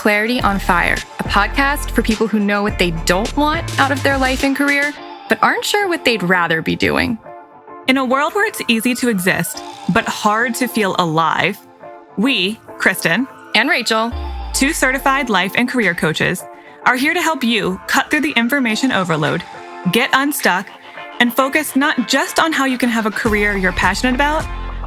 Clarity on Fire, a podcast for people who know what they don't want out of their life and career, but aren't sure what they'd rather be doing. In a world where it's easy to exist, but hard to feel alive, we, Kristen and Rachel, two certified life and career coaches, are here to help you cut through the information overload, get unstuck, and focus not just on how you can have a career you're passionate about,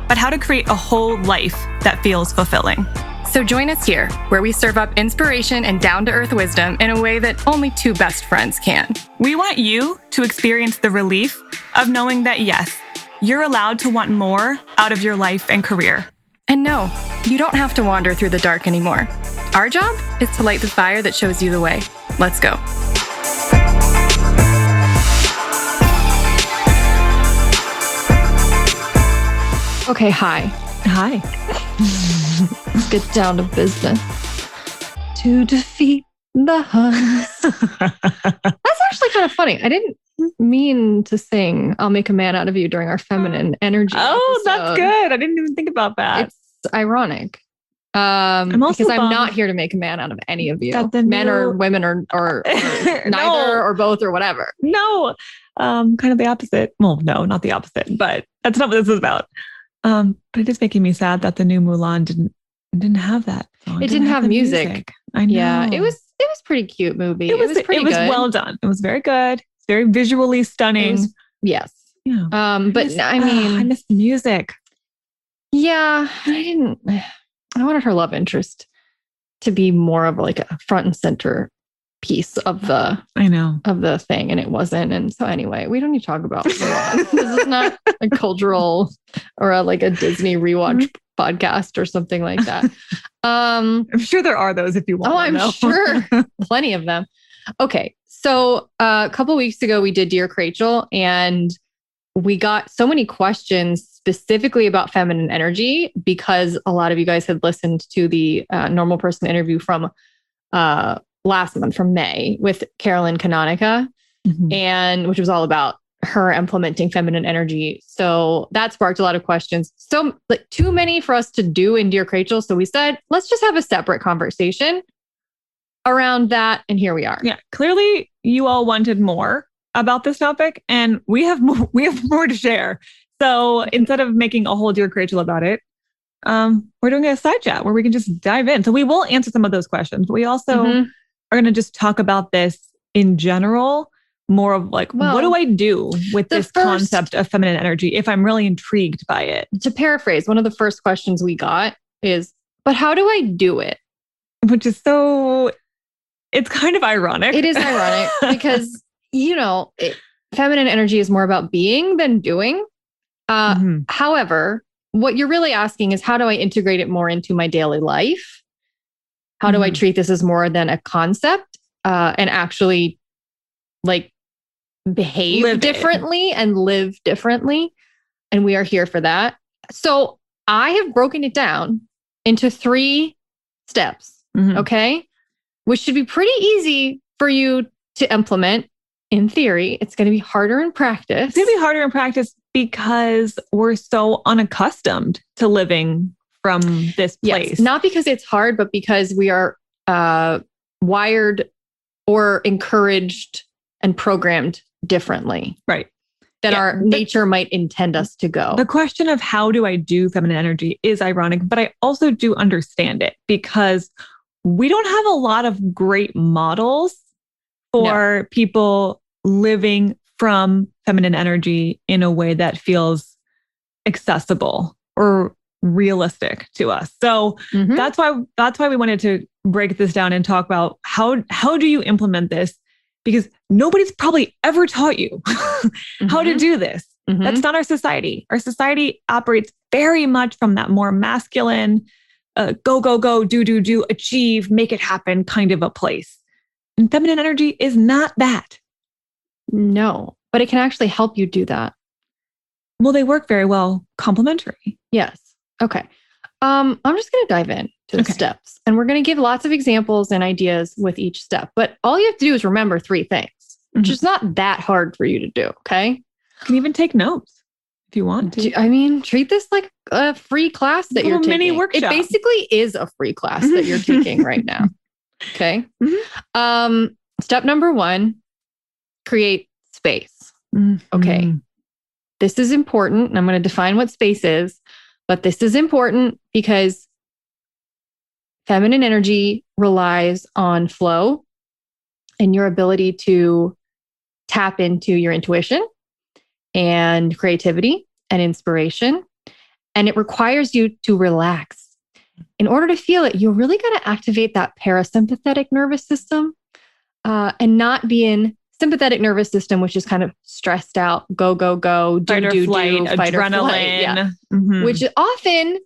but how to create a whole life that feels fulfilling. So join us here, where we serve up inspiration and down-to-earth wisdom in a way that only two best friends can. We want you to experience the relief of knowing that, yes, you're allowed to want more out of your life and career. And no, you don't have to wander through the dark anymore. Our job is to light the fire that shows you the way. Let's go. Okay, hi. Hi. Let's get down to business. To defeat the Huns. That's actually kind of funny. I didn't mean to sing I'll Make a Man Out of You during our feminine energy Oh, episode. That's good. I didn't even think about that. It's ironic. Because I'm not here to make a man out of any of you. Men or women or neither No. or both or whatever. No, kind of the opposite. Well, no, not the opposite, but that's not what this is about. But it is making me sad that the new Mulan didn't have that song. It didn't have the music. I know. Yeah, it was pretty cute movie. It was pretty good. well done. It was very good. It's very visually stunning. Yes. Yeah. But I miss music. Yeah, I wanted her love interest to be more of like a front and center piece of the thing, and it wasn't. And so anyway, we don't need to talk about Mulan. This is not a cultural or a Disney rewatch podcast or something like that. I'm sure there are those if you want. Oh, I'm sure. Plenty of them. Okay. So a couple weeks ago, we did Dear Krachel, and we got so many questions specifically about feminine energy because a lot of you guys had listened to the normal person interview from last month, from May, with Carolyn Canonica, and which was all about her implementing feminine energy. So that sparked a lot of questions. So too many for us to do in Dear Krachel. So we said, let's just have a separate conversation around that. And here we are. Yeah. Clearly you all wanted more about this topic, and we have more to share. So instead of making a whole Dear Krachel about it, we're doing a side chat where we can just dive in. So we will answer some of those questions, but we also are going to just talk about this in general, more of what do I do with this concept of feminine energy if I'm really intrigued by it? To paraphrase, one of the first questions we got is, but how do I do it? Which is it's kind of ironic. It is ironic because, feminine energy is more about being than doing. However, what you're really asking is, how do I integrate it more into my daily life? How do I treat this as more than a concept and actually behave differently and live differently? And we are here for that. So I have broken it down into 3 steps, okay? Which should be pretty easy for you to implement in theory. It's going to be harder in practice. It's going to be harder in practice because we're so unaccustomed to living from this place. Yes, not because it's hard, but because we are wired or encouraged and programmed differently. Right. Than our nature might intend us to go. The question of how do I do feminine energy is ironic, but I also do understand it because we don't have a lot of great models for people living from feminine energy in a way that feels accessible or realistic to us. So that's why we wanted to break this down and talk about how do you implement this, because nobody's probably ever taught you how to do this. That's not our society. Our society operates very much from that more masculine, go, do, achieve, make it happen kind of a place. And feminine energy is not that. No, but it can actually help you do that. Well, they work very well complementary. Yes. Okay. I'm just going to dive in to the steps, and we're going to give lots of examples and ideas with each step. But all you have to do is remember 3 things, which is not that hard for you to do. Okay. You can even take notes if you want to. Treat this like a free class that you're taking. Mini workshop. It basically is a free class that you're taking right now. Okay. Mm-hmm. Step number 1, create space. Mm-hmm. Okay. This is important. And I'm going to define what space is, but this is important because feminine energy relies on flow and your ability to tap into your intuition and creativity and inspiration. And it requires you to relax. In order to feel it, you really got to activate that parasympathetic nervous system and not be in sympathetic nervous system, which is kind of stressed out, go, go, go, do, Fight or flight, fight or adrenaline. flight. Yeah. Mm-hmm. Which often,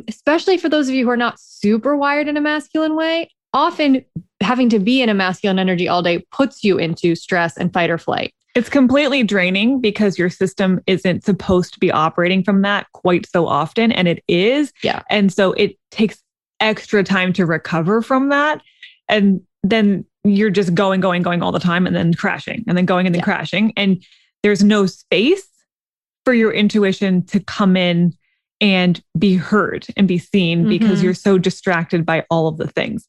especially for those of you who are not super wired in a masculine way, often having to be in a masculine energy all day puts you into stress and fight or flight. It's completely draining because your system isn't supposed to be operating from that quite so often. And it is. Yeah. And so it takes extra time to recover from that. And then you're just going all the time and then crashing and then going and then crashing. And there's no space for your intuition to come in and be heard and be seen because you're so distracted by all of the things.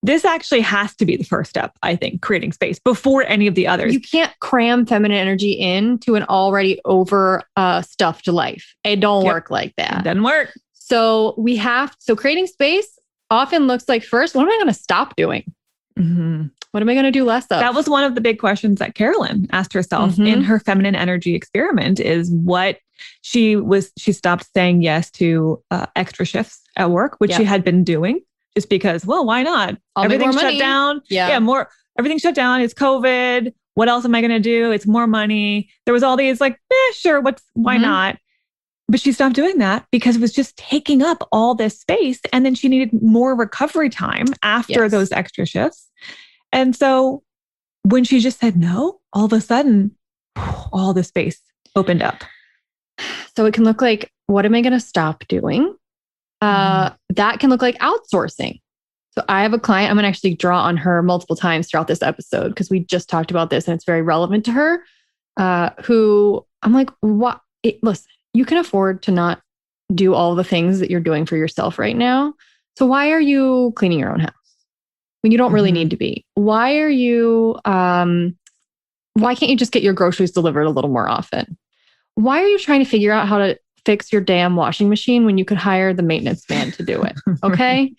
This actually has to be the first step, I think, creating space before any of the others. You can't cram feminine energy into an already over stuffed life. It don't work like that. It doesn't work. So creating space often looks like, first, what am I going to stop doing? Mm-hmm. What am I going to do less of? That was one of the big questions that Carolyn asked herself in her feminine energy experiment, is what she stopped saying yes to extra shifts at work, which she had been doing. Just because, well, why not? Everything's shut down. Yeah. Everything's shut down. It's COVID. What else am I going to do? It's more money. There was all these like, sure. Why not? But she stopped doing that because it was just taking up all this space. And then she needed more recovery time after those extra shifts. And so when she just said no, all of a sudden, all the space opened up. So it can look like, what am I going to stop doing? That can look like outsourcing. So I have a client, I'm going to actually draw on her multiple times throughout this episode because we just talked about this and it's very relevant to her, who I'm like, what? Listen, you can afford to not do all the things that you're doing for yourself right now. So why are you cleaning your own house when you don't really need to be? Why are you, why can't you just get your groceries delivered a little more often? Why are you trying to figure out how to fix your damn washing machine when you could hire the maintenance man to do it? Okay.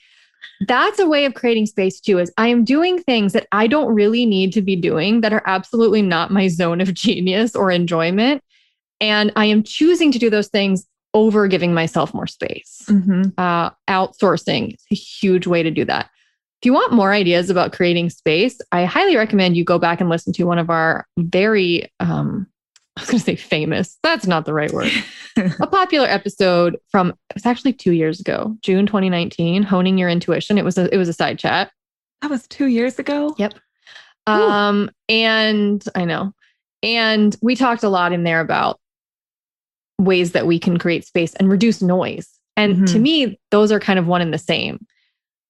That's a way of creating space too, is I am doing things that I don't really need to be doing that are absolutely not my zone of genius or enjoyment. And I am choosing to do those things over giving myself more space. Outsourcing is a huge way to do that. If you want more ideas about creating space, I highly recommend you go back and listen to one of our very, I was going to say famous. That's not the right word. A popular episode from, it was actually 2 years ago, June 2019, Honing Your Intuition. It was a side chat. That was 2 years ago? Yep. And I know. And we talked a lot in there about ways that we can create space and reduce noise. And to me, those are kind of one and the same.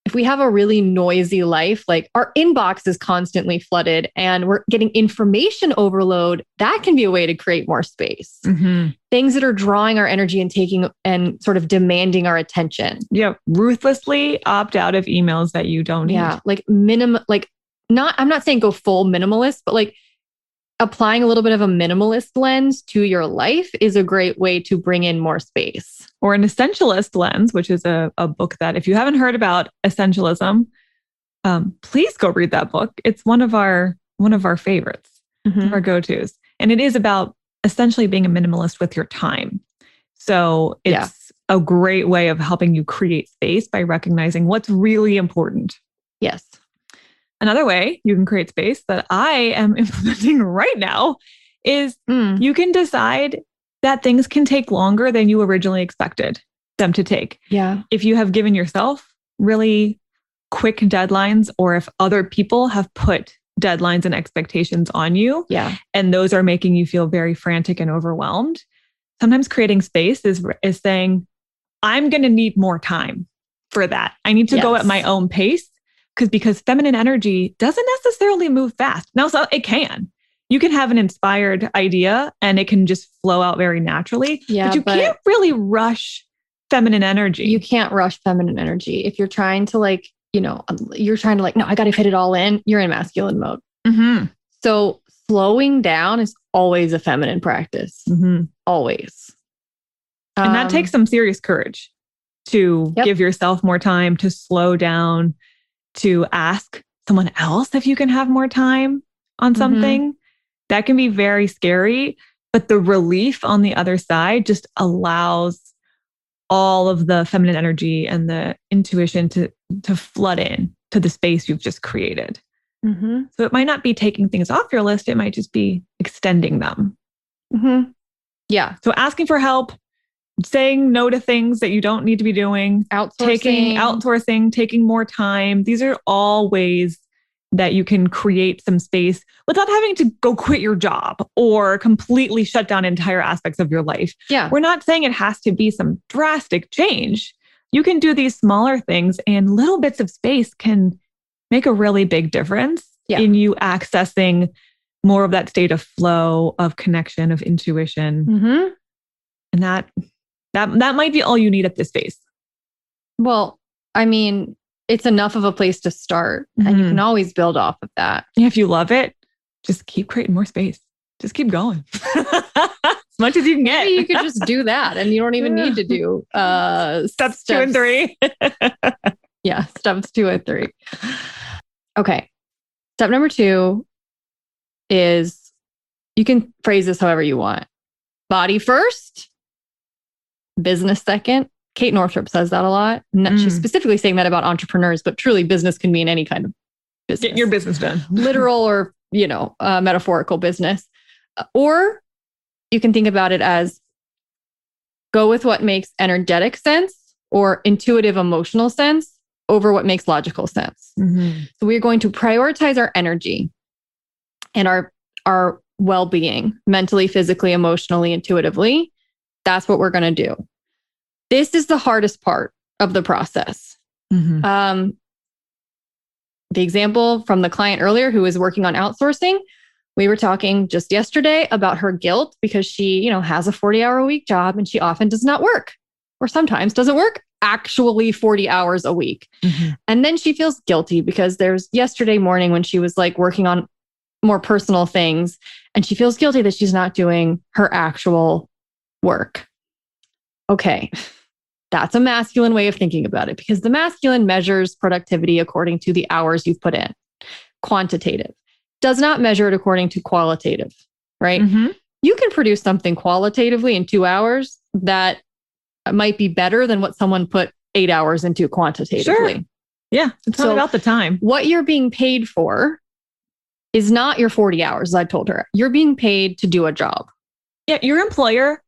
If we have a really noisy life, like our inbox is constantly flooded and we're getting information overload, that can be a way to create more space. Things that are drawing our energy and taking and sort of demanding our attention. Yeah. Ruthlessly opt out of emails that you don't need. Yeah. I'm not saying go full minimalist, but like applying a little bit of a minimalist lens to your life is a great way to bring in more space. Or an essentialist lens, which is a book that if you haven't heard about essentialism, please go read that book. It's one of our favorites, one of our go-tos. And it is about essentially being a minimalist with your time. So it's a great way of helping you create space by recognizing what's really important. Yes. Another way you can create space that I am implementing right now is you can decide that things can take longer than you originally expected them to take. Yeah. If you have given yourself really quick deadlines, or if other people have put deadlines and expectations on you, and those are making you feel very frantic and overwhelmed, sometimes creating space is saying, I'm going to need more time for that. I need to go at my own pace because feminine energy doesn't necessarily move fast. Now, so it can. You can have an inspired idea and it can just flow out very naturally. Yeah, but you can't really rush feminine energy. You can't rush feminine energy. If you're trying to like you're trying to like, no, I got to fit it all in. You're in masculine mode. Mm-hmm. So slowing down is always a feminine practice. Mm-hmm. Always. And that takes some serious courage to give yourself more time, to slow down, to ask someone else if you can have more time on something. Mm-hmm. That can be very scary, but the relief on the other side just allows all of the feminine energy and the intuition to flood in to the space you've just created. Mm-hmm. So it might not be taking things off your list. It might just be extending them. Mm-hmm. Yeah. So asking for help, saying no to things that you don't need to be doing, outsourcing, taking more time. These are all ways that you can create some space without having to go quit your job or completely shut down entire aspects of your life. Yeah. We're not saying it has to be some drastic change. You can do these smaller things, and little bits of space can make a really big difference in you accessing more of that state of flow, of connection, of intuition. Mm-hmm. And that might be all you need at this phase. Well, I mean, it's enough of a place to start, and you can always build off of that. Yeah, if you love it, just keep creating more space. Just keep going. As much as you can get. Maybe you could just do that, and you don't even need to do steps 2 and 3. Yeah, steps 2 and 3. Okay. Step number 2 is, you can phrase this however you want. Body first, business second. Kate Northrup says that a lot. She's specifically saying that about entrepreneurs, but truly business can mean any kind of business. Getting your business done. Literal or, metaphorical business. Or you can think about it as go with what makes energetic sense or intuitive emotional sense over what makes logical sense. Mm-hmm. So we're going to prioritize our energy and our well-being, mentally, physically, emotionally, intuitively. That's what we're going to do. This is the hardest part of the process. Mm-hmm. The example from the client earlier who was working on outsourcing, we were talking just yesterday about her guilt because she, has a 40-hour-a-week job and she often does not work, or sometimes doesn't work actually 40 hours a week. Mm-hmm. And then she feels guilty because there's yesterday morning when she was like working on more personal things, and she feels guilty that she's not doing her actual work. Okay. That's a masculine way of thinking about it, because the masculine measures productivity according to the hours you've put in. Quantitative. Does not measure it according to qualitative, right? Mm-hmm. You can produce something qualitatively in 2 hours that might be better than what someone put 8 hours into quantitatively. Sure. Yeah. It's not about the time. What you're being paid for is not your 40 hours, as I told her. You're being paid to do a job. Yeah. Your employer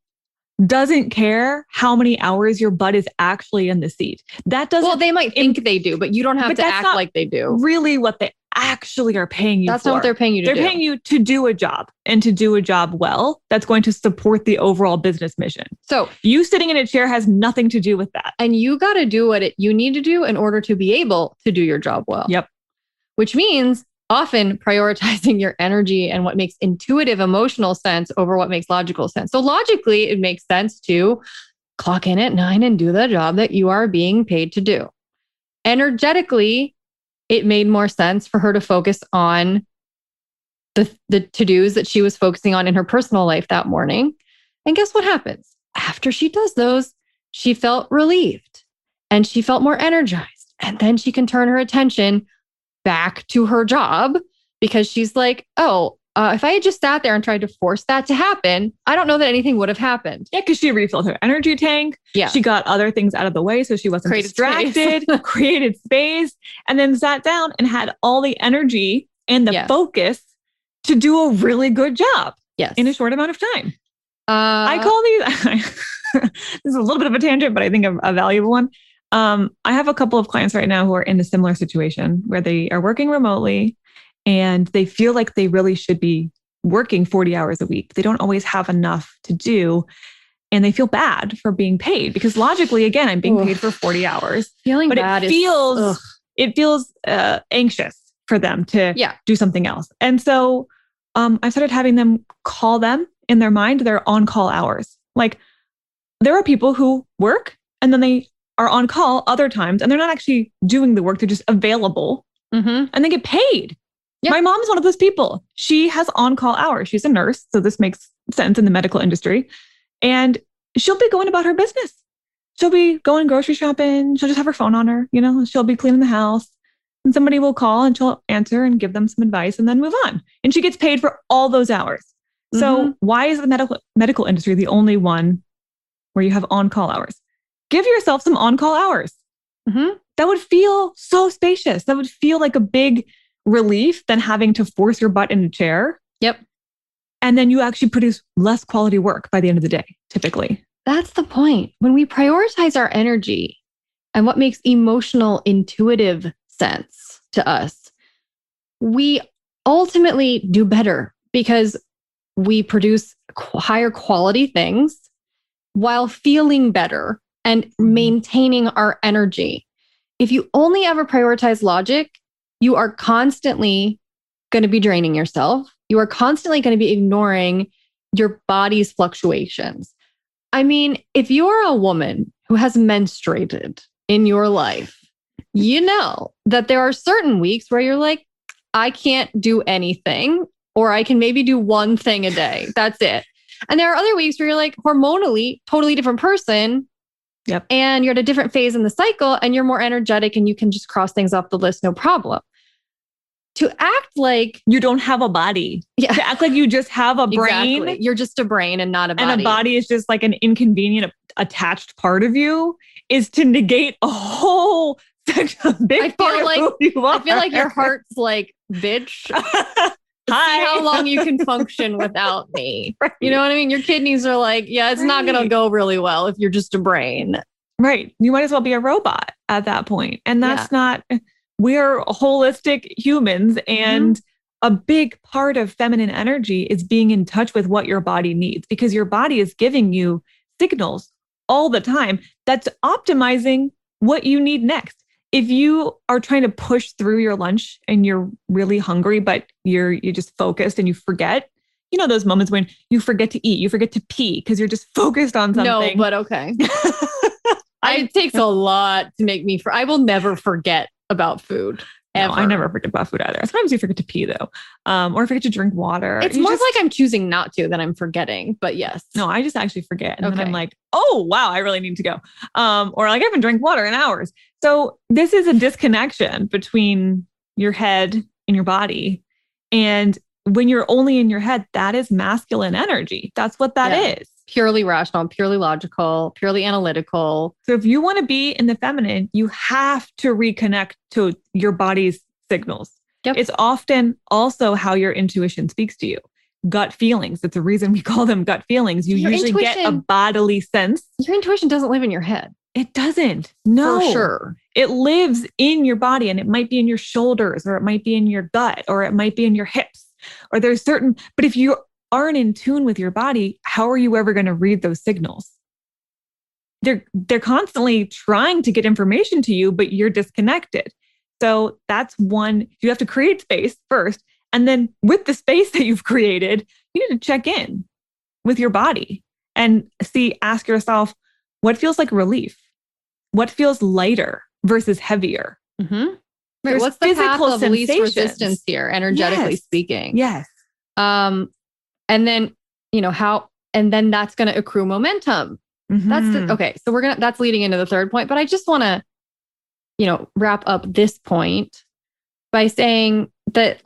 doesn't care how many hours your butt is actually in the seat. That doesn't. Well, they might think they do, but you don't have to act like they do. Really, what they actually are paying you for. That's not what they're paying you to do. They're paying you to do a job, and to do a job well. That's going to support the overall business mission. So you sitting in a chair has nothing to do with that. And you got to do what you need to do in order to be able to do your job well. Yep. Which means often prioritizing your energy and what makes intuitive emotional sense over what makes logical sense. So logically, it makes sense to clock in at 9 and do the job that you are being paid to do. Energetically, it made more sense for her to focus on the to-dos that she was focusing on in her personal life that morning. And guess what happens? After she does those, she felt relieved and she felt more energized. And then she can turn her attention back to her job, because she's like, if I had just sat there and tried to force that to happen, I don't know that anything would have happened. Yeah, because she refilled her energy tank. Yeah. She got other things out of the way so she wasn't distracted, created space, and then sat down and had all the energy and the focus to do a really good job in a short amount of time. I call these, this is a little bit of a tangent, but I think a valuable one. I have a couple of clients right now who are in a similar situation where they are working remotely and they feel like they really should be working 40 hours a week. They don't always have enough to do, and they feel bad for being paid, because logically, again, I'm being paid for 40 hours. Feeling bad it feels anxious for them to do something else. And so I started having them call them in their mind their on-call hours. Like, there are people who work and then they are on call other times and they're not actually doing the work. They're just available and they get paid. Yeah. My mom's one of those people. She has on-call hours. She's a nurse. So this makes sense in the medical industry. And she'll be going about her business. She'll be going grocery shopping. She'll just have her phone on her. She'll be cleaning the house and somebody will call and she'll answer and give them some advice and then move on. And she gets paid for all those hours. So why is the medical industry the only one where you have on-call hours? Give yourself some on-call hours. That would feel so spacious. That would feel like a big relief than having to force your butt in a chair. Yep. And then you actually produce less quality work by the end of the day, typically. That's the point. When we prioritize our energy and what makes emotional, intuitive sense to us, we ultimately do better because we produce higher quality things while feeling better and maintaining our energy. If you only ever prioritize logic, you are constantly going to be draining yourself. You are constantly going to be ignoring your body's fluctuations. I mean, if you're a woman who has menstruated in your life, you know that there are certain weeks where you're like, I can't do anything, or I can maybe do one thing a day. That's it. And there are other weeks where you're like hormonally, totally different person. Yep. And you're at a different phase in the cycle and you're more energetic and you can just cross things off the list, no problem. To act like you don't have a body. Yeah. To act like you just have a brain. Exactly. You're just a brain and not a body. And a body is just like an inconvenient attached part of you is to negate a whole section of big part of who you are. I feel like your heart's like, bitch. Hi. See how long you can function without me. Right. You know what I mean? Your kidneys are like, yeah, it's not going to go really well if you're just a brain. Right. You might as well be a robot at that point. And that's not, we're holistic humans. And a big part of feminine energy is being in touch with what your body needs, because your body is giving you signals all the time that's optimizing what you need next. If you are trying to push through your lunch and you're really hungry, but you're just focused and you forget, those moments when you forget to eat, you forget to pee because you're just focused on something. No, but okay. It takes a lot to make me, I will never forget about food. Ever. No, I never forget about food either. Sometimes you forget to pee though. Or I forget to drink water. It's more like I'm choosing not to than I'm forgetting, but yes. No, I just actually forget. And then I'm like, oh, wow, I really need to go. Or like I haven't drank water in hours. So this is a disconnection between your head and your body. And when you're only in your head, that is masculine energy. That's what that is. Purely rational, purely logical, purely analytical. So if you want to be in the feminine, you have to reconnect to your body's signals. Yep. It's often also how your intuition speaks to you. Gut feelings. That's the reason we call them gut feelings. You usually get a bodily sense. Your intuition doesn't live in your head. It doesn't. No. For sure. It lives in your body, and it might be in your shoulders, or it might be in your gut, or it might be in your hips, or there's certain, but if you aren't in tune with your body, how are you ever going to read those signals? They're constantly trying to get information to you, but you're disconnected. So that's one, you have to create space first. And then with the space that you've created, you need to check in with your body and ask yourself, what feels like relief? What feels lighter versus heavier? Mm-hmm. Right. What's the path of least resistance here, energetically speaking? Yes. And then, and then that's going to accrue momentum. Mm-hmm. So that's leading into the third point, but I just want to, wrap up this point by saying that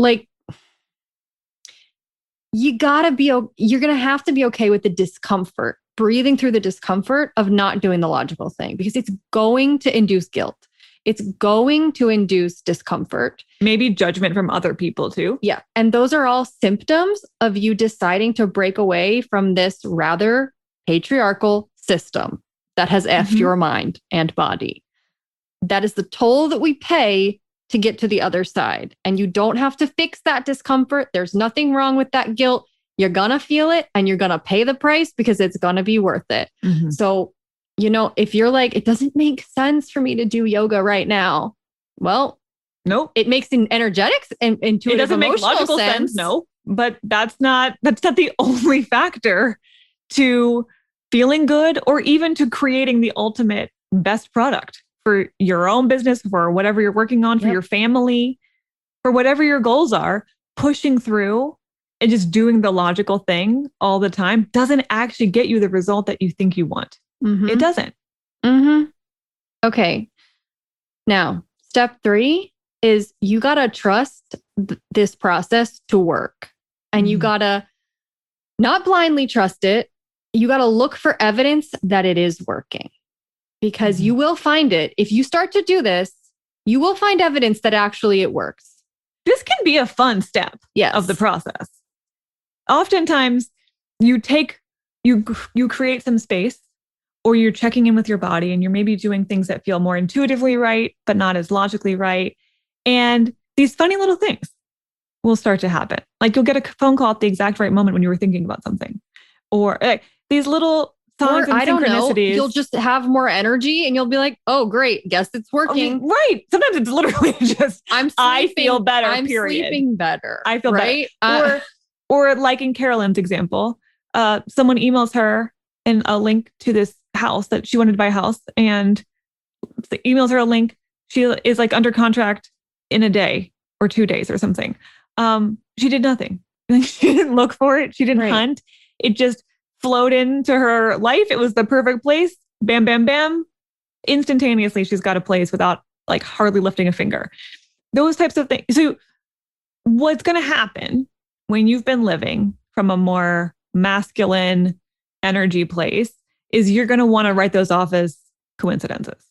you're going to have to be okay with the discomfort, breathing through the discomfort of not doing the logical thing, because it's going to induce guilt. It's going to induce discomfort. Maybe judgment from other people too. Yeah. And those are all symptoms of you deciding to break away from this rather patriarchal system that has effed your mind and body. That is the toll that we pay to get to the other side. And you don't have to fix that discomfort. There's nothing wrong with that guilt. You're going to feel it and you're going to pay the price because it's going to be worth it. Mm-hmm. So, if you're like, it doesnnot make sense for me to do yoga right now. Well, nope. It makes an energetic and intuitive, it doesn't make logical sense. No, but that's not the only factor to feeling good or even to creating the ultimate best product for your own business, for whatever you're working on, for your family, for whatever your goals are. Pushing through and just doing the logical thing all the time doesn't actually get you the result that you think you want. It doesn't. Okay. Now, step 3 is you got to trust this process to work. And you got to not blindly trust it. You got to look for evidence that it is working, because you will find it. If you start to do this, you will find evidence that actually it works. This can be a fun step of the process. Oftentimes you create some space, or you're checking in with your body, and you're maybe doing things that feel more intuitively right, but not as logically right. And these funny little things will start to happen. Like you'll get a phone call at the exact right moment when you were thinking about something, or these little signs and synchronicities. You'll just have more energy and you'll be like, oh, great. Guess it's working. Right. Sometimes it's literally just, I feel better, I'm period. Sleeping better. I feel right? Better. Or like in Carolyn's example, someone emails her and a link to this house that she wanted to buy a house, and emails her a link. She is like under contract in a day or 2 days or something. She did nothing. She didn't look for it. She didn't hunt. It just flowed into her life. It was the perfect place. Bam, bam, bam. Instantaneously, she's got a place without like hardly lifting a finger. Those types of things. So what's going to happen when you've been living from a more masculine energy place is you're going to want to write those off as coincidences,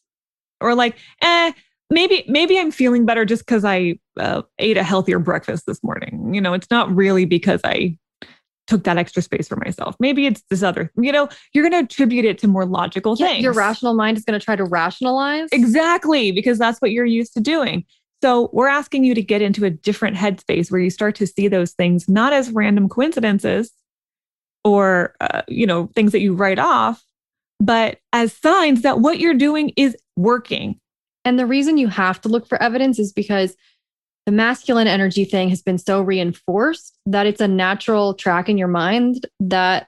or like, maybe I'm feeling better just because I ate a healthier breakfast this morning. It's not really because I took that extra space for myself. Maybe it's this other, you're going to attribute it to more logical things. Your rational mind is going to try to rationalize. Exactly, because that's what you're used to doing. So we're asking you to get into a different headspace where you start to see those things not as random coincidences or, things that you write off, but as signs that what you're doing is working. And the reason you have to look for evidence is because the masculine energy thing has been so reinforced that it's a natural track in your mind that,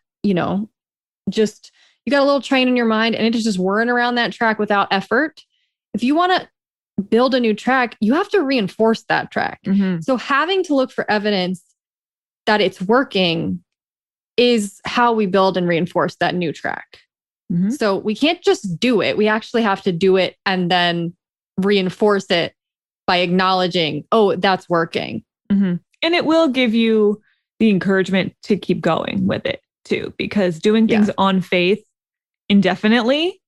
just you got a little train in your mind and it's just whirring around that track without effort. If you want to build a new track, you have to reinforce that track. So having to look for evidence that it's working is how we build and reinforce that new track. So we can't just do it. We actually have to do it and then reinforce it by acknowledging, oh, that's working. And it will give you the encouragement to keep going with it too, because doing things on faith indefinitely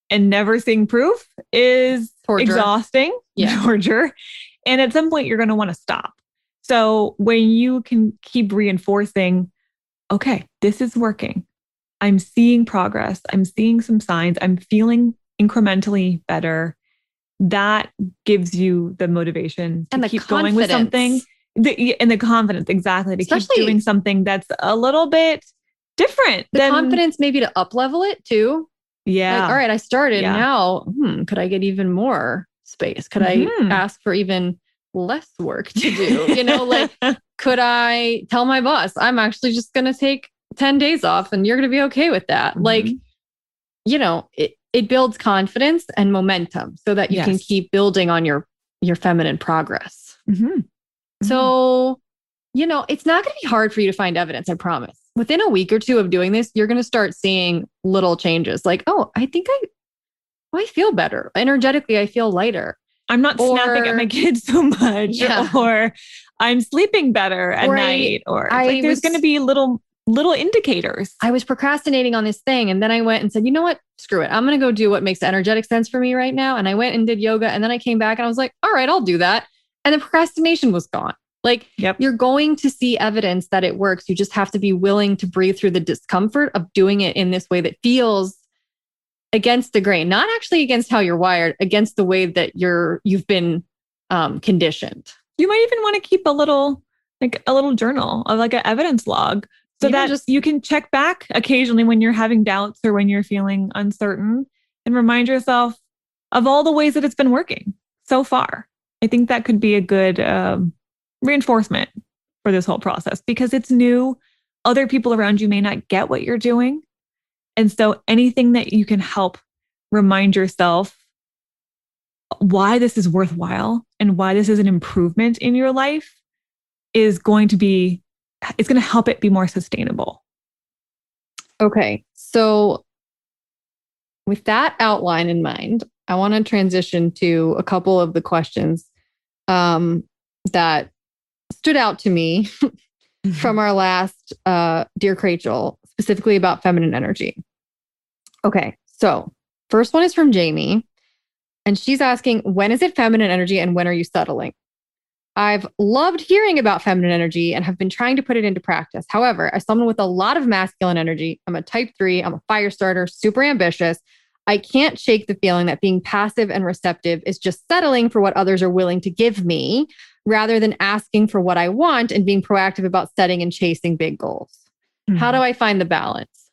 and never seeing proof is exhausting, torture. And at some point you're going to want to stop. So when you can keep reinforcing, okay, this is working. I'm seeing progress. I'm seeing some signs. I'm feeling incrementally better. That gives you the motivation to keep going with something. And the confidence, exactly, to keep doing something that's a little bit different. The confidence maybe to up level it too. Yeah. Like, all right, I started now. Could I get even more space? Could I ask for even less work to do? Could I tell my boss, I'm actually just going to take 10 days off and you're going to be okay with that? It builds confidence and momentum so that you can keep building on your feminine progress. So, it's not going to be hard for you to find evidence. I promise. Within a week or two of doing this, you're going to start seeing little changes like, oh, I think I feel better. Energetically, I feel lighter. I'm not snapping at my kids so much, or I'm sleeping better at night, or there's going to be little indicators. I was procrastinating on this thing. And then I went and said, you know what? Screw it. I'm going to go do what makes energetic sense for me right now. And I went and did yoga. And then I came back and I was like, all right, I'll do that. And the procrastination was gone. You're going to see evidence that it works. You just have to be willing to breathe through the discomfort of doing it in this way that feels against the grain, not actually against how you're wired, against the way that you've been conditioned. You might even want to keep a little journal of an evidence log so that you can check back occasionally when you're having doubts or when you're feeling uncertain and remind yourself of all the ways that it's been working so far. I think that could be a good reinforcement for this whole process because it's new. Other people around you may not get what you're doing. And so anything that you can help remind yourself why this is worthwhile and why this is an improvement in your life it's going to help it be more sustainable. Okay. So with that outline in mind, I want to transition to a couple of the questions that stood out to me from our last Dear Krachel, specifically about feminine energy. Okay. So first one is from Jamie. And she's asking, when is it feminine energy and when are you settling? I've loved hearing about feminine energy and have been trying to put it into practice. However, as someone with a lot of masculine energy, I'm a type 3, I'm a fire starter, super ambitious. I can't shake the feeling that being passive and receptive is just settling for what others are willing to give me rather than asking for what I want and being proactive about setting and chasing big goals. How do I find the balance?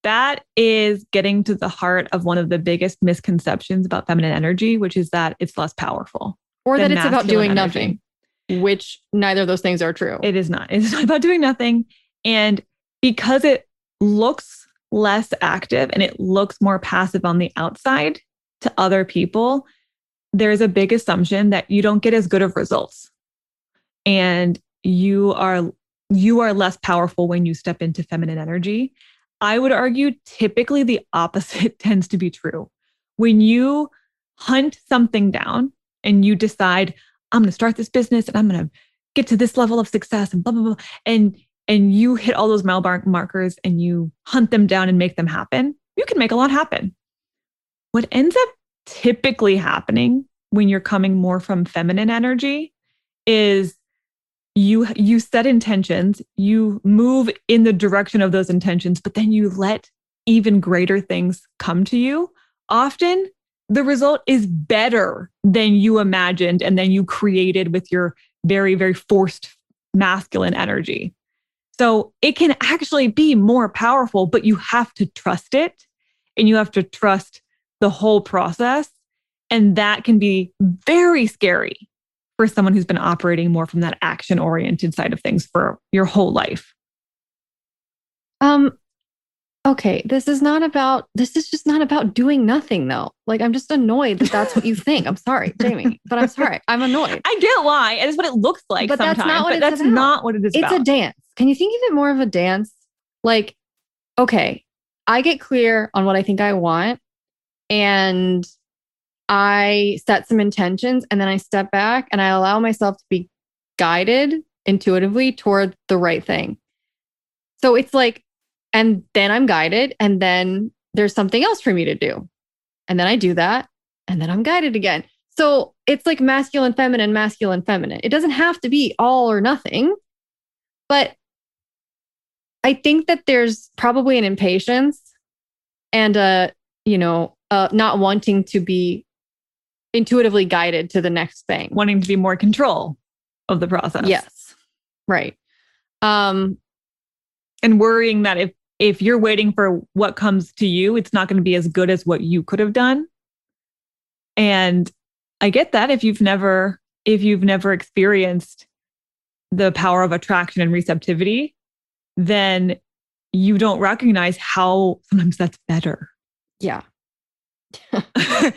That is getting to the heart of one of the biggest misconceptions about feminine energy, which is that it's less powerful. Or that it's about doing nothing, which neither of those things are true. It is not. It's not about doing nothing. And because it looks less active and it looks more passive on the outside to other people, there's a big assumption that you don't get as good of results. And you are less powerful when you step into feminine energy. I would argue typically the opposite tends to be true. When you hunt something down and you decide, I'm going to start this business and I'm going to get to this level of success and blah, blah, blah. And you hit all those mile markers and you hunt them down and make them happen, you can make a lot happen. What ends up typically happening when you're coming more from feminine energy is you set intentions, you move in the direction of those intentions, but then you let even greater things come to you. Often the result is better than you imagined and then you created with your very, very forced masculine energy. So it can actually be more powerful, but you have to trust it and you have to trust the whole process. And that can be very scary for someone who's been operating more from that action-oriented side of things for your whole life. Okay, this is just not about doing nothing though. Like, I'm just annoyed that that's what you think. I'm sorry, Jamie, but I'm sorry. I'm annoyed. I get why. And it's what it looks like but sometimes. That's not what that's not what it is about. It's a dance. Can you think of it more of a dance? Like, okay, I get clear on what I think I want and I set some intentions and then I step back and I allow myself to be guided intuitively toward the right thing. So it's like, and then I'm guided and then there's something else for me to do. And then I do that and then I'm guided again. So it's like masculine, feminine, masculine, feminine. It doesn't have to be all or nothing, but I think that there's probably an impatience and not wanting to be intuitively guided to the next thing. Wanting to be more control of the process. Yes. Right. And worrying that if you're waiting for what comes to you, it's not going to be as good as what you could have done. And I get that if you've never experienced the power of attraction and receptivity, then you don't recognize how sometimes that's better. Yeah.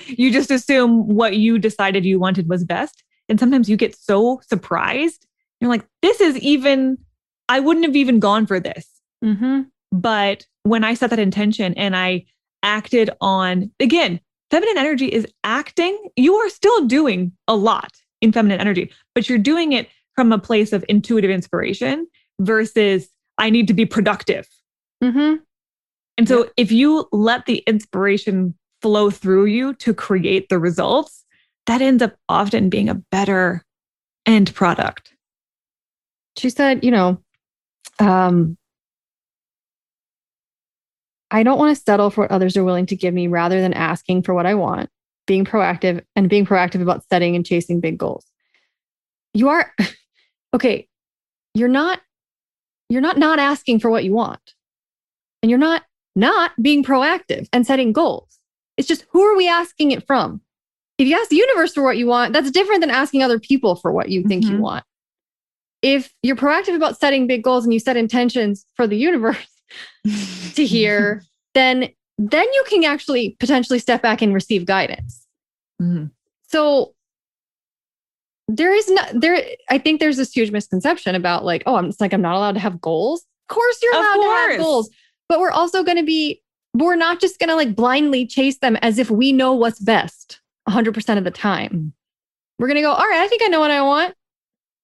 You just assume what you decided you wanted was best. And sometimes you get so surprised. You're like, I wouldn't have even gone for this. Mm-hmm. But when I set that intention and I acted on, again, feminine energy is acting. You are still doing a lot in feminine energy, but you're doing it from a place of intuitive inspiration versus I need to be productive. Mm-hmm. And so if you let the inspiration flow through you to create the results, that ends up often being a better end product. She said, I don't want to settle for what others are willing to give me rather than asking for what I want, being proactive about setting and chasing big goals. You are, okay, you're not asking for what you want. And you're not being proactive and setting goals. It's just, who are we asking it from? If you ask the universe for what you want, that's different than asking other people for what you think you want. If you're proactive about setting big goals and you set intentions for the universe to hear, then then you can actually potentially step back and receive guidance. Mm-hmm. So I think there's this huge misconception about like, oh, I'm not allowed to have goals. Of course you're allowed to have goals, but we're not just going to like blindly chase them as if we know what's best 100% of the time. We're going to go, all right, I think I know what I want.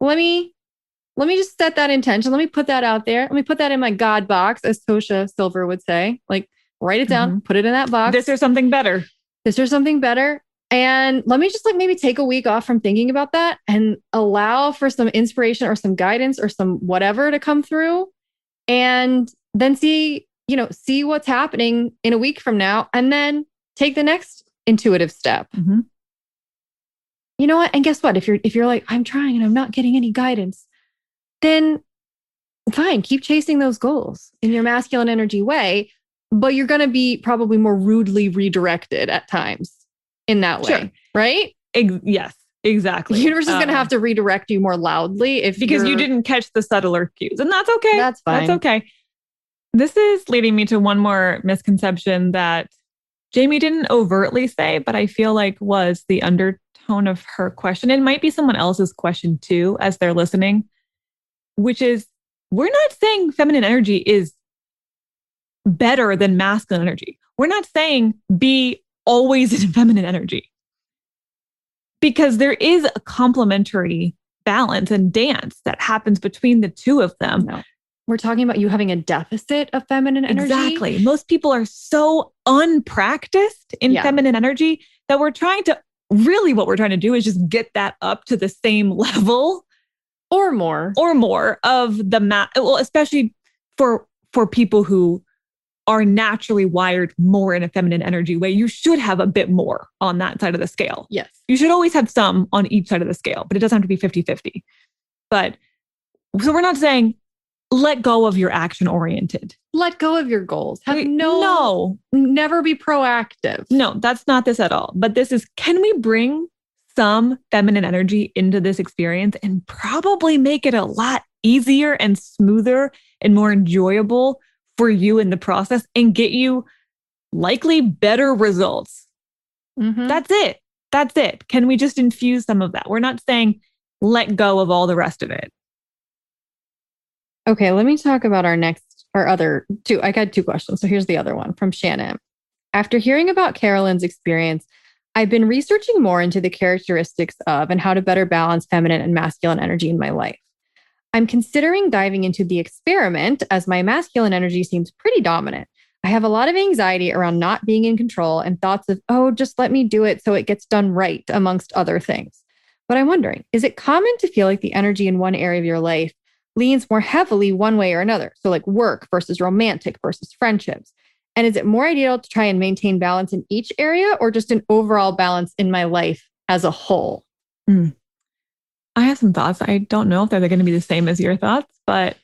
Let me just set that intention. Let me put that out there. Let me put that in my God box, as Tosha Silver would say. Like, write it down, put it in that box. This or something better. And let me just like maybe take a week off from thinking about that and allow for some inspiration or some guidance or some whatever to come through. And then see what's happening in a week from now. And then take the next intuitive step. Mm-hmm. You know what? And guess what? If you're like, I'm trying and I'm not getting any guidance, then fine, keep chasing those goals in your masculine energy way, but you're going to be probably more rudely redirected at times in that way, sure. Right? Yes, exactly. The universe is going to have to redirect you more loudly because you didn't catch the subtler cues, and that's okay. That's fine. That's okay. This is leading me to one more misconception that Jamie didn't overtly say, but I feel like was the undertone of her question. It might be someone else's question too, as they're listening, which is, we're not saying feminine energy is better than masculine energy. We're not saying be always in feminine energy, because there is a complementary balance and dance that happens between the two of them. No. We're talking about you having a deficit of feminine energy. Exactly. Most people are so unpracticed in feminine energy that what we're trying to do is just get that up to the same level or more of the well, especially for people who are naturally wired more in a feminine energy way. You should have a bit more on that side of the scale. Yes. You should always have some on each side of the scale, but it doesn't have to be 50-50. But so we're not saying let go of your action oriented. Let go of your goals. Never be proactive. No, that's not this at all. But this is, can we bring some feminine energy into this experience and probably make it a lot easier and smoother and more enjoyable for you in the process and get you likely better results? Mm-hmm. That's it. Can we just infuse some of that? We're not saying let go of all the rest of it. Okay, let me talk about our other two. I got two questions. So here's the other one from Shannon. After hearing about Carolyn's experience, I've been researching more into the characteristics of and how to better balance feminine and masculine energy in my life. I'm considering diving into the experiment as my masculine energy seems pretty dominant. I have a lot of anxiety around not being in control and thoughts of, oh, just let me do it so it gets done right, amongst other things. But I'm wondering, is it common to feel like the energy in one area of your life leans more heavily one way or another? So like work versus romantic versus friendships. And is it more ideal to try and maintain balance in each area or just an overall balance in my life as a whole? I have some thoughts. I don't know if they're going to be the same as your thoughts, but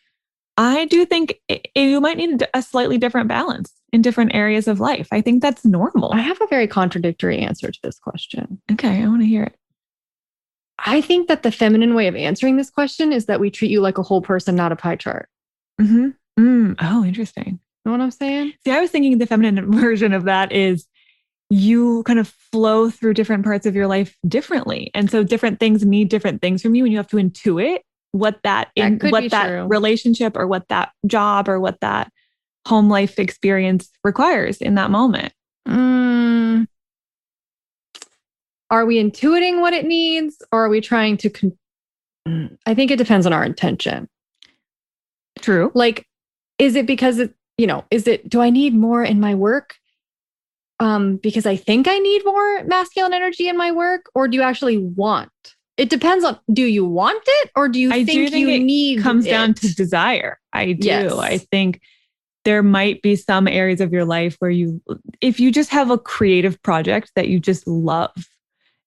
I do think you might need a slightly different balance in different areas of life. I think that's normal. I have a very contradictory answer to this question. Okay, I want to hear it. I think that the feminine way of answering this question is that we treat you like a whole person, not a pie chart. Mm-hmm. Oh, interesting. You know what I'm saying? See, I was thinking the feminine version of that is you kind of flow through different parts of your life differently. And so different things need different things from you, and you have to intuit what that relationship or what that job or what that home life experience requires in that moment. Are we intuiting what it needs, or are we trying to I think it depends on our intention. True. Like, is it because do I need more in my work? Because I think I need more masculine energy in my work, or do you actually want? It depends on, do you want it, or do you think you need it? Comes down to desire. I do. Yes. I think there might be some areas of your life where if you just have a creative project that you just love,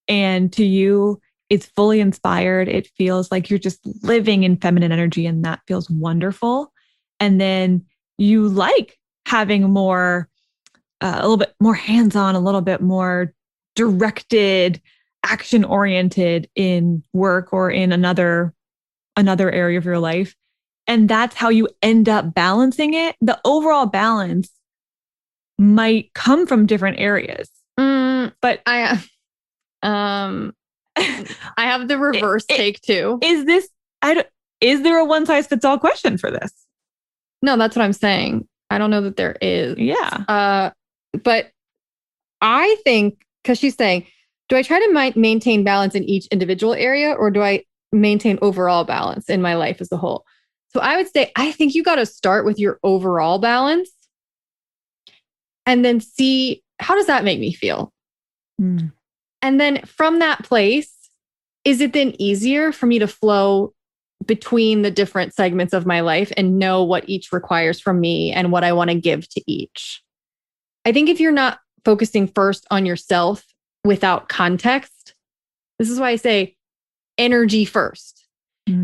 and to you, it's fully inspired, it feels like you're just living in feminine energy, and that feels wonderful. And then you like having more, a little bit more hands-on, a little bit more directed, action-oriented in work or in another area of your life. And that's how you end up balancing it. The overall balance might come from different areas. But I have the reverse take too. Is there a one size fits all question for this? No, that's what I'm saying. I don't know that there is. Yeah. But I think, because she's saying, do I try to maintain balance in each individual area, or do I maintain overall balance in my life as a whole? So I would say, I think you got to start with your overall balance and then see, how does that make me feel? And then from that place, is it then easier for me to flow between the different segments of my life and know what each requires from me and what I want to give to each? I think if you're not focusing first on yourself without context, this is why I say energy first.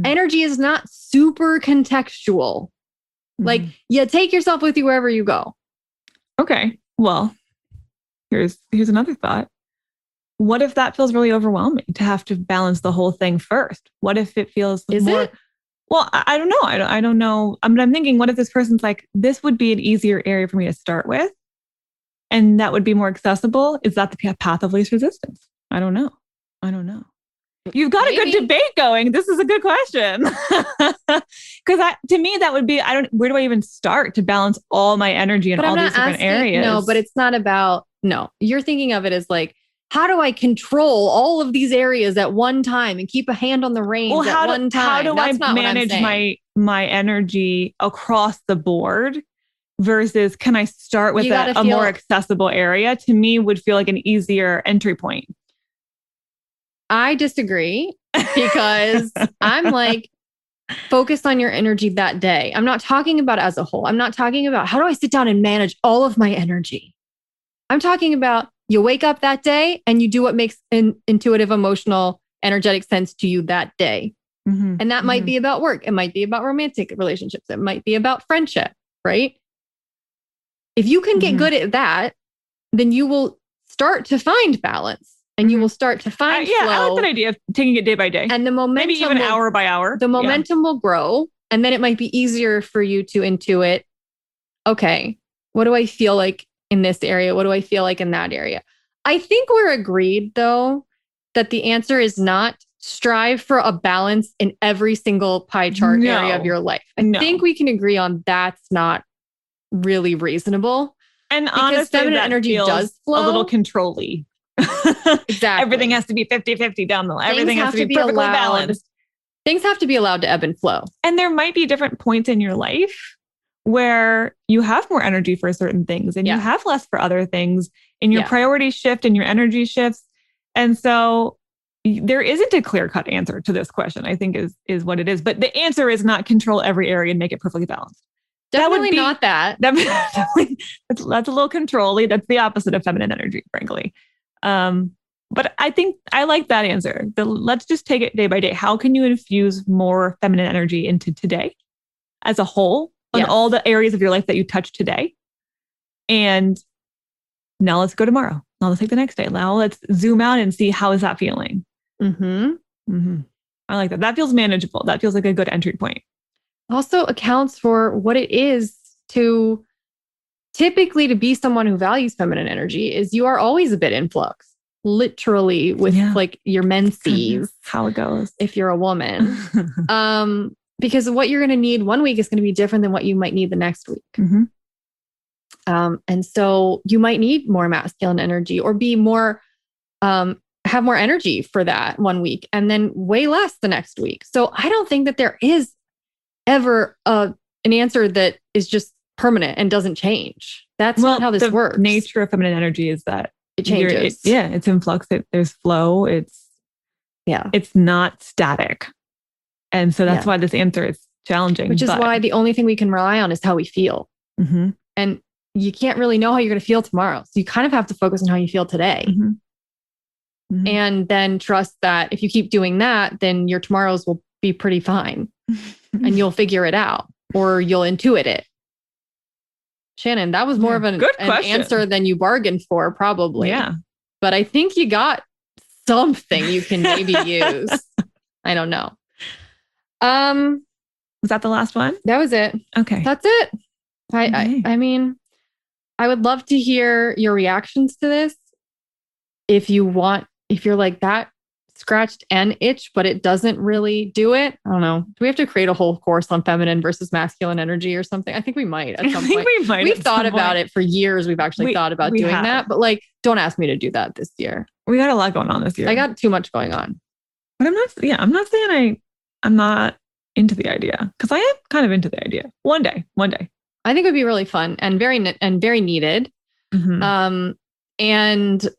Energy is not super contextual. Like, you take yourself with you wherever you go. Okay. Well, here's another thought. What if that feels really overwhelming to have to balance the whole thing first? What if it feels more? Well, I don't know. I don't know. I mean, I'm thinking, what if this person's like, this would be an easier area for me to start with, and that would be more accessible? Is that the path of least resistance? I don't know. You've got a good debate going. This is a good question. Because to me, that would be, where do I even start to balance all my energy in all these different areas? No, but it's not about, no, you're thinking of it as like, how do I control all of these areas at one time and keep a hand on the reins at one time? How do I manage my energy across the board versus can I start with a more accessible area? To me, would feel like an easier entry point. I disagree, because I'm like, focus on your energy that day. I'm not talking about as a whole. I'm not talking about how do I sit down and manage all of my energy. I'm talking about you wake up that day and you do what makes an intuitive, emotional, energetic sense to you that day. And that might be about work. It might be about romantic relationships. It might be about friendship, right? If you can get good at that, then you will start to find balance. And you will start to find flow. I like that idea of taking it day by day. And the momentum, maybe even hour by hour. The momentum will grow. And then it might be easier for you to intuit, okay, what do I feel like in this area? What do I feel like in that area? I think we're agreed, though, that the answer is not strive for a balance in every single pie chart area of your life. I think we can agree on that's not really reasonable. And honestly, feminine energy does flow a little control-y. Exactly. Everything has to be 50-50 down the line. Everything has to be perfectly balanced. Things have to be allowed to ebb and flow. And there might be different points in your life where you have more energy for certain things and you have less for other things, and your priorities shift and your energy shifts. And so there isn't a clear-cut answer to this question, I think is what it is. But the answer is not control every area and make it perfectly balanced. Definitely not that. That's a little control-y. That's the opposite of feminine energy, frankly. But I think I like that answer. Let's just take it day by day. How can you infuse more feminine energy into today as a whole, on all the areas of your life that you touch today? And now let's go tomorrow. Now let's take the next day. Now let's zoom out and see, how is that feeling? I like that. That feels manageable. That feels like a good entry point. Also accounts for what it is to typically to be someone who values feminine energy is you are always a bit in flux, literally, with like your menses. How it goes. If you're a woman. Because what you're going to need one week is going to be different than what you might need the next week. And so you might need more masculine energy or be more, have more energy for that one week and then way less the next week. So I don't think that there is ever an answer that is just permanent and doesn't change. That's not how this works. The nature of feminine energy is that it changes. It's in flux. There's flow. It's not static. And so that's why this answer is challenging. Which is why the only thing we can rely on is how we feel. And you can't really know how you're going to feel tomorrow. So you kind of have to focus on how you feel today. And then trust that if you keep doing that, then your tomorrows will be pretty fine and you'll figure it out or you'll intuit it. Shannon, that was more of an answer than you bargained for, probably. Yeah. But I think you got something you can maybe use. I don't know. Was that the last one? That was it. Okay. That's it. I mean, I would love to hear your reactions to this. If you're like that scratched and itch, but it doesn't really do it. I don't know. Do we have to create a whole course on feminine versus masculine energy or something? I think we might at some point. We've thought about it for years. We've actually thought about doing that, but like, don't ask me to do that this year. We got a lot going on this year. I got too much going on. But I'm not saying I'm not into the idea, because I am kind of into the idea. One day. I think it would be really fun and very needed. Mm-hmm. And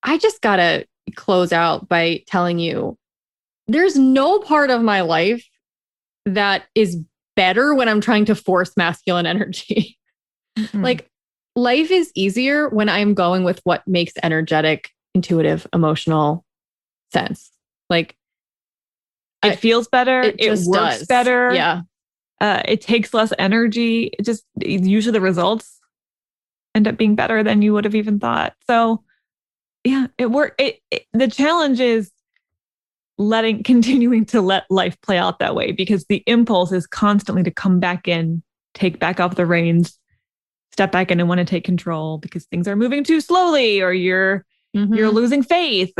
I just gotta close out by telling you, there's no part of my life that is better when I'm trying to force masculine energy. Mm-hmm. Like, life is easier when I'm going with what makes energetic, intuitive, emotional sense. Like, it feels better. It works better. Yeah. It takes less energy. Usually the results end up being better than you would have even thought. So yeah, it worked. The challenge is continuing to let life play out that way, because the impulse is constantly to come back in, take back off the reins, step back in and want to take control because things are moving too slowly, or you're losing faith,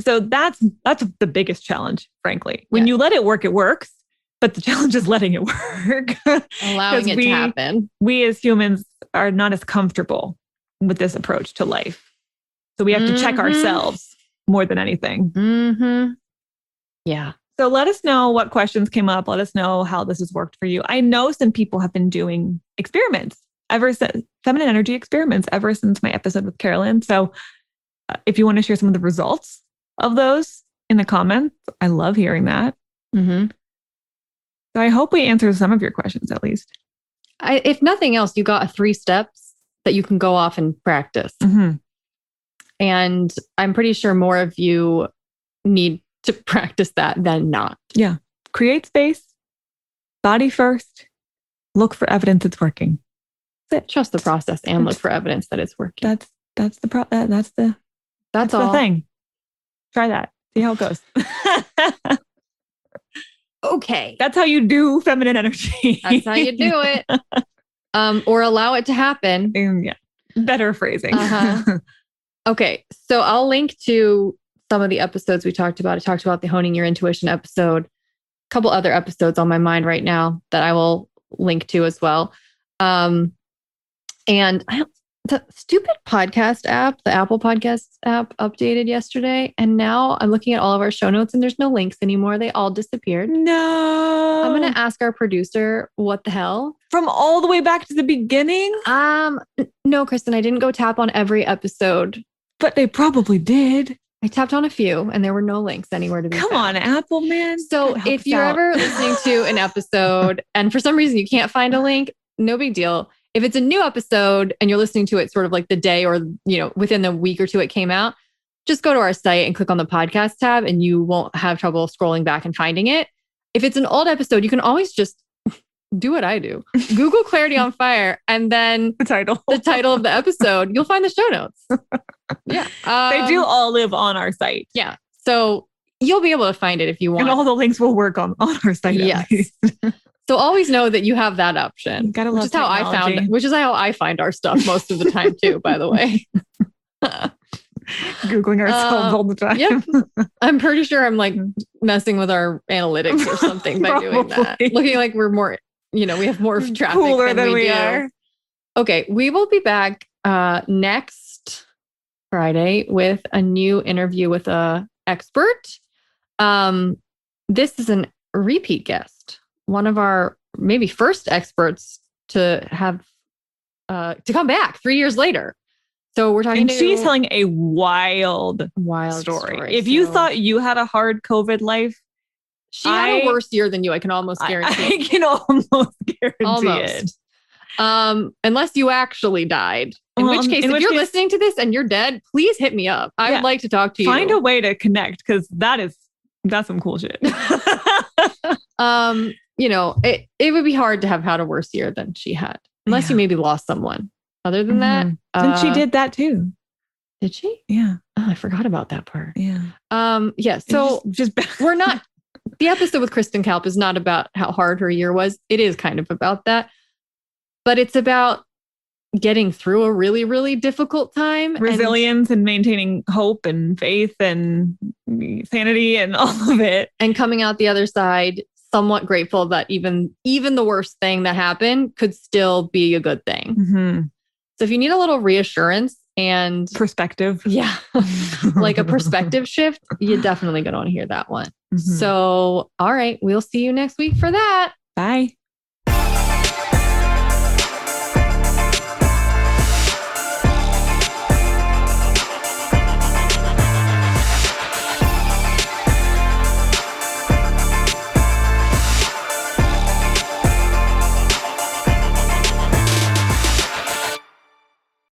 so that's the biggest challenge, frankly. When you let it work, it works. But the challenge is letting it work. Allowing it to happen. We as humans are not as comfortable with this approach to life. So we have to check ourselves more than anything. Mm-hmm. Yeah. So let us know what questions came up. Let us know how this has worked for you. I know some people have been doing experiments feminine energy experiments ever since my episode with Carolyn. So if you want to share some of the results of those in the comments, I love hearing that. Mm-hmm. So I hope we answered some of your questions, at least. If nothing else, you got 3 steps that you can go off and practice. Mm-hmm. And I'm pretty sure more of you need to practice that than not. Yeah. Create space, body first, look for evidence it's working. Trust the process and look for evidence that it's working. That's the thing. Try that. See how it goes. Okay. That's how you do feminine energy. That's how you do it. Or allow it to happen. Yeah. Better phrasing. Uh-huh. Okay. So I'll link to some of the episodes we talked about. I talked about the Honing Your Intuition episode, a couple other episodes on my mind right now that I will link to as well. And the stupid podcast app, the Apple Podcast app, updated yesterday. And now I'm looking at all of our show notes and there's no links anymore. They all disappeared. No. I'm going to ask our producer, what the hell? From all the way back to the beginning? No, Kristen, I didn't go tap on every episode. But they probably did. I tapped on a few and there were no links anywhere to be Come on, Apple, man. So if you're ever listening to an episode and for some reason you can't find a link, no big deal. If it's a new episode and you're listening to it sort of like the day or, within the week or two it came out, just go to our site and click on the podcast tab and you won't have trouble scrolling back and finding it. If it's an old episode, you can always just do what I do. Google Clarity on Fire and then the title of the episode. You'll find the show notes. Yeah. They do all live on our site. Yeah. So you'll be able to find it if you want. And all the links will work on our site. Yes. So always know that you have that option, which is how I find our stuff most of the time too, by the way. Googling ourselves all the time. Yep. I'm pretty sure I'm like messing with our analytics or something by doing that. Looking like we're more, we have more traffic cooler than we do. are. Okay. We will be back next Friday with a new interview with a expert. This is a repeat guest. One of our maybe first experts to have to come back 3 years later. So we're talking she's telling a wild story. If you thought you had a hard COVID life, she had a worse year than you. I can almost guarantee. I can almost guarantee it. Unless you actually died. In which case, if you're listening to this and you're dead, please hit me up. I would like to talk to you. Find a way to connect because that's some cool shit. It would be hard to have had a worse year than she had, unless you maybe lost someone. Other than that, and she did that too. Did she? Yeah. Oh, I forgot about that part. Yeah. Yeah. So just we're not. The episode with Kristen Kalp is not about how hard her year was. It is kind of about that, but it's about getting through a really, really difficult time. Resilience and maintaining hope and faith and sanity and all of it. And coming out the other side, somewhat grateful that even the worst thing that happened could still be a good thing. Mm-hmm. So if you need a little reassurance and perspective, like a perspective shift, you're definitely going to want to hear that one. Mm-hmm. So, all right, we'll see you next week for that. Bye.